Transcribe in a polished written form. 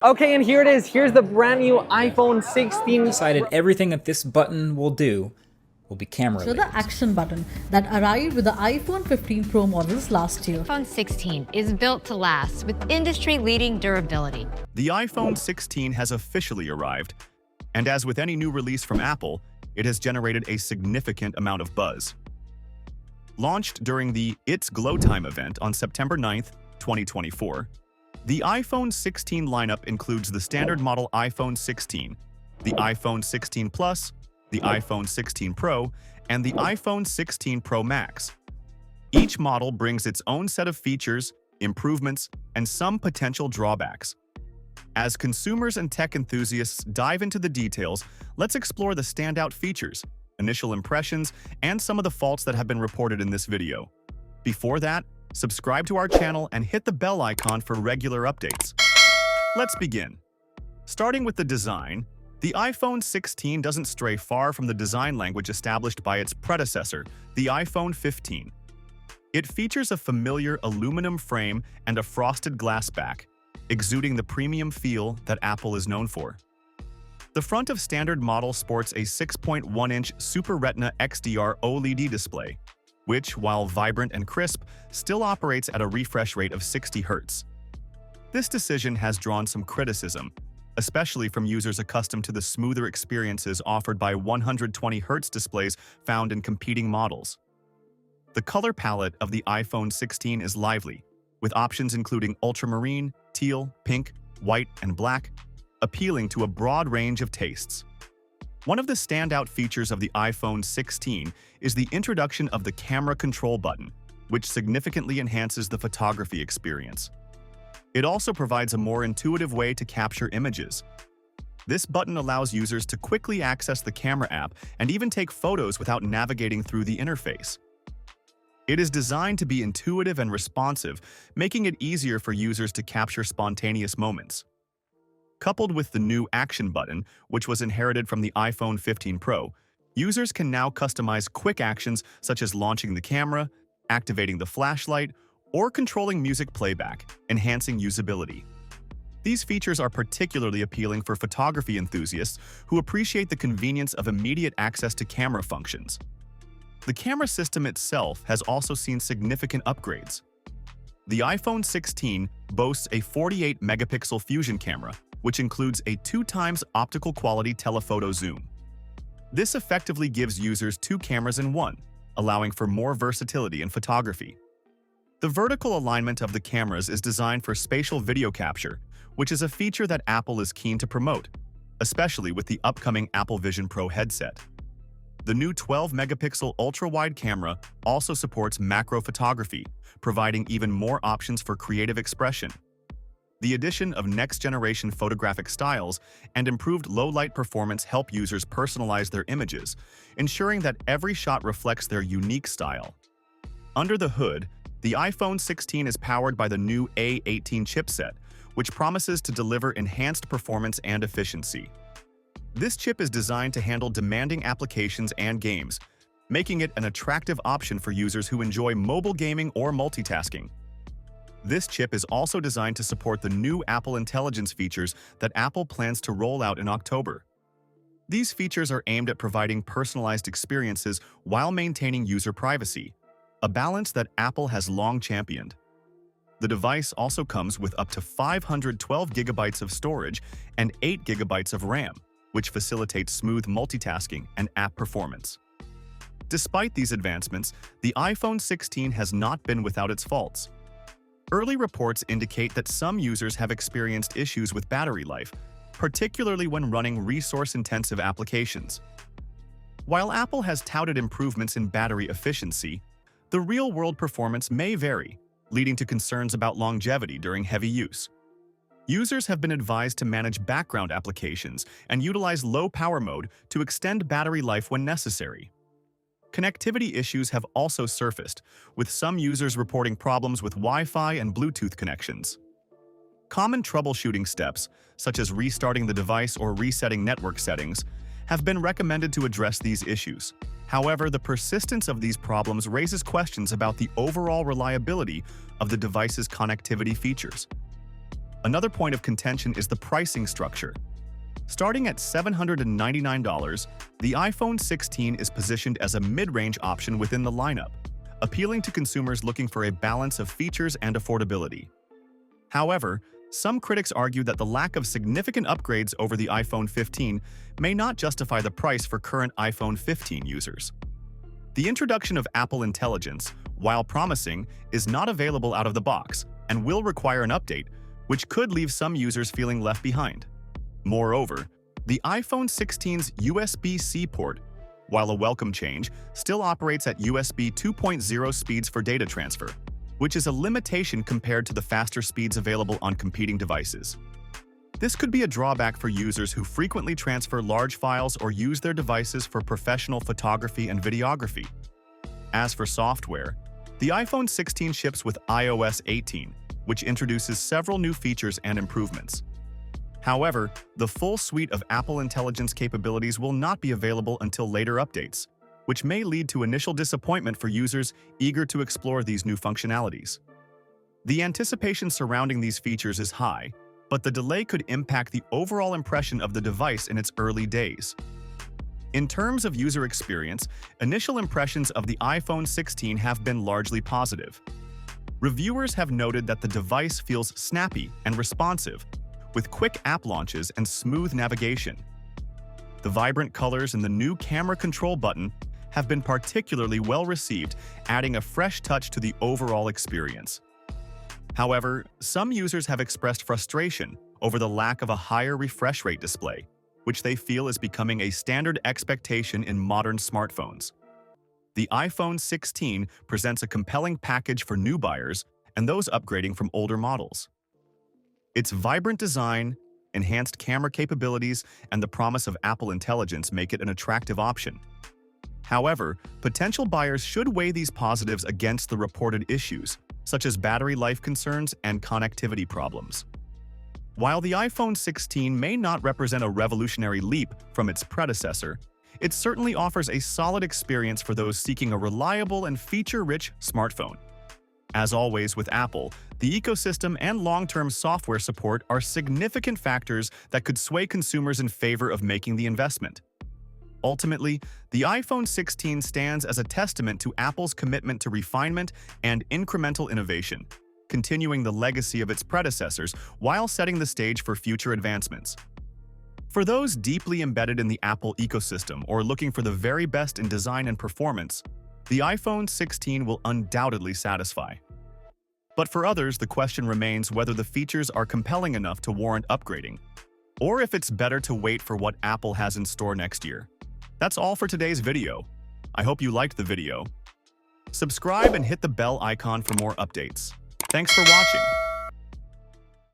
Okay, and here it is. Here's the brand new iPhone 16. Decided everything that this button will do will be camera So the related. action button that arrived with the iPhone 15 Pro models last year. iPhone 16 is built to last with industry-leading durability. The iPhone 16 has officially arrived, and as with any new release from Apple, it has generated a significant amount of buzz. Launched during the It's Glow Time event on September 9th, 2024, the iPhone 16 lineup includes the standard model iPhone 16, the iPhone 16 Plus, the iPhone 16 Pro, and the iPhone 16 Pro Max. Each model brings its own set of features, improvements, and some potential drawbacks. As consumers and tech enthusiasts dive into the details, let's explore the standout features, initial impressions, and some of the faults that have been reported in this video. Before that, subscribe to our channel and hit the bell icon for regular updates. Let's begin. Starting with the design, the iPhone 16 doesn't stray far from the design language established by its predecessor, the iPhone 15. It features a familiar aluminum frame and a frosted glass back, exuding the premium feel that Apple is known for. The front of standard model sports a 6.1-inch Super Retina XDR OLED display, which, while vibrant and crisp, still operates at a refresh rate of 60 Hz. This decision has drawn some criticism, especially from users accustomed to the smoother experiences offered by 120 Hz displays found in competing models. The color palette of the iPhone 16 is lively, with options including ultramarine, teal, pink, white, and black, appealing to a broad range of tastes. One of the standout features of the iPhone 16 is the introduction of the camera control button, which significantly enhances the photography experience. It also provides a more intuitive way to capture images. This button allows users to quickly access the camera app and even take photos without navigating through the interface. It is designed to be intuitive and responsive, making it easier for users to capture spontaneous moments. Coupled with the new Action button, which was inherited from the iPhone 15 Pro, users can now customize quick actions such as launching the camera, activating the flashlight, or controlling music playback, enhancing usability. These features are particularly appealing for photography enthusiasts who appreciate the convenience of immediate access to camera functions. The camera system itself has also seen significant upgrades. The iPhone 16 boasts a 48-megapixel fusion camera, which includes a 2x optical quality telephoto zoom. This effectively gives users two cameras in one, allowing for more versatility in photography. The vertical alignment of the cameras is designed for spatial video capture, which is a feature that Apple is keen to promote, especially with the upcoming Apple Vision Pro headset. The new 12-megapixel ultra-wide camera also supports macro photography, providing even more options for creative expression. The addition of next-generation photographic styles and improved low-light performance help users personalize their images, ensuring that every shot reflects their unique style. Under the hood, the iPhone 16 is powered by the new A18 chipset, which promises to deliver enhanced performance and efficiency. This chip is designed to handle demanding applications and games, making it an attractive option for users who enjoy mobile gaming or multitasking. This chip is also designed to support the new Apple Intelligence features that Apple plans to roll out in October. These features are aimed at providing personalized experiences while maintaining user privacy, a balance that Apple has long championed. The device also comes with up to 512 gigabytes of storage and 8 gigabytes of RAM, which facilitates smooth multitasking and app performance. Despite these advancements, the iPhone 16 has not been without its faults. Early reports indicate that some users have experienced issues with battery life, particularly when running resource-intensive applications. While Apple has touted improvements in battery efficiency, the real-world performance may vary, leading to concerns about longevity during heavy use. Users have been advised to manage background applications and utilize low-power mode to extend battery life when necessary. Connectivity issues have also surfaced, with some users reporting problems with Wi-Fi and Bluetooth connections. Common troubleshooting steps, such as restarting the device or resetting network settings, have been recommended to address these issues. However, the persistence of these problems raises questions about the overall reliability of the device's connectivity features. Another point of contention is the pricing structure. Starting at $799, the iPhone 16 is positioned as a mid-range option within the lineup, appealing to consumers looking for a balance of features and affordability. However, some critics argue that the lack of significant upgrades over the iPhone 15 may not justify the price for current iPhone 15 users. The introduction of Apple Intelligence, while promising, is not available out of the box and will require an update, which could leave some users feeling left behind. Moreover, the iPhone 16's USB-C port, while a welcome change, still operates at USB 2.0 speeds for data transfer, which is a limitation compared to the faster speeds available on competing devices. This could be a drawback for users who frequently transfer large files or use their devices for professional photography and videography. As for software, the iPhone 16 ships with iOS 18, which introduces several new features and improvements. However, the full suite of Apple Intelligence capabilities will not be available until later updates, which may lead to initial disappointment for users eager to explore these new functionalities. The anticipation surrounding these features is high, but the delay could impact the overall impression of the device in its early days. In terms of user experience, initial impressions of the iPhone 16 have been largely positive. Reviewers have noted that the device feels snappy and responsive, with quick app launches and smooth navigation. The vibrant colors and the new camera control button have been particularly well received, adding a fresh touch to the overall experience. However, some users have expressed frustration over the lack of a higher refresh rate display, which they feel is becoming a standard expectation in modern smartphones. The iPhone 16 presents a compelling package for new buyers and those upgrading from older models. Its vibrant design, enhanced camera capabilities, and the promise of Apple Intelligence make it an attractive option. However, potential buyers should weigh these positives against the reported issues, such as battery life concerns and connectivity problems. While the iPhone 16 may not represent a revolutionary leap from its predecessor, it certainly offers a solid experience for those seeking a reliable and feature-rich smartphone. As always with Apple, the ecosystem and long-term software support are significant factors that could sway consumers in favor of making the investment. Ultimately, the iPhone 16 stands as a testament to Apple's commitment to refinement and incremental innovation, continuing the legacy of its predecessors while setting the stage for future advancements. For those deeply embedded in the Apple ecosystem or looking for the very best in design and performance, the iPhone 16 will undoubtedly satisfy. But for others, the question remains whether the features are compelling enough to warrant upgrading, or if it's better to wait for what Apple has in store next year. That's all for today's video. I hope you liked the video. Subscribe and hit the bell icon for more updates. Thanks for watching.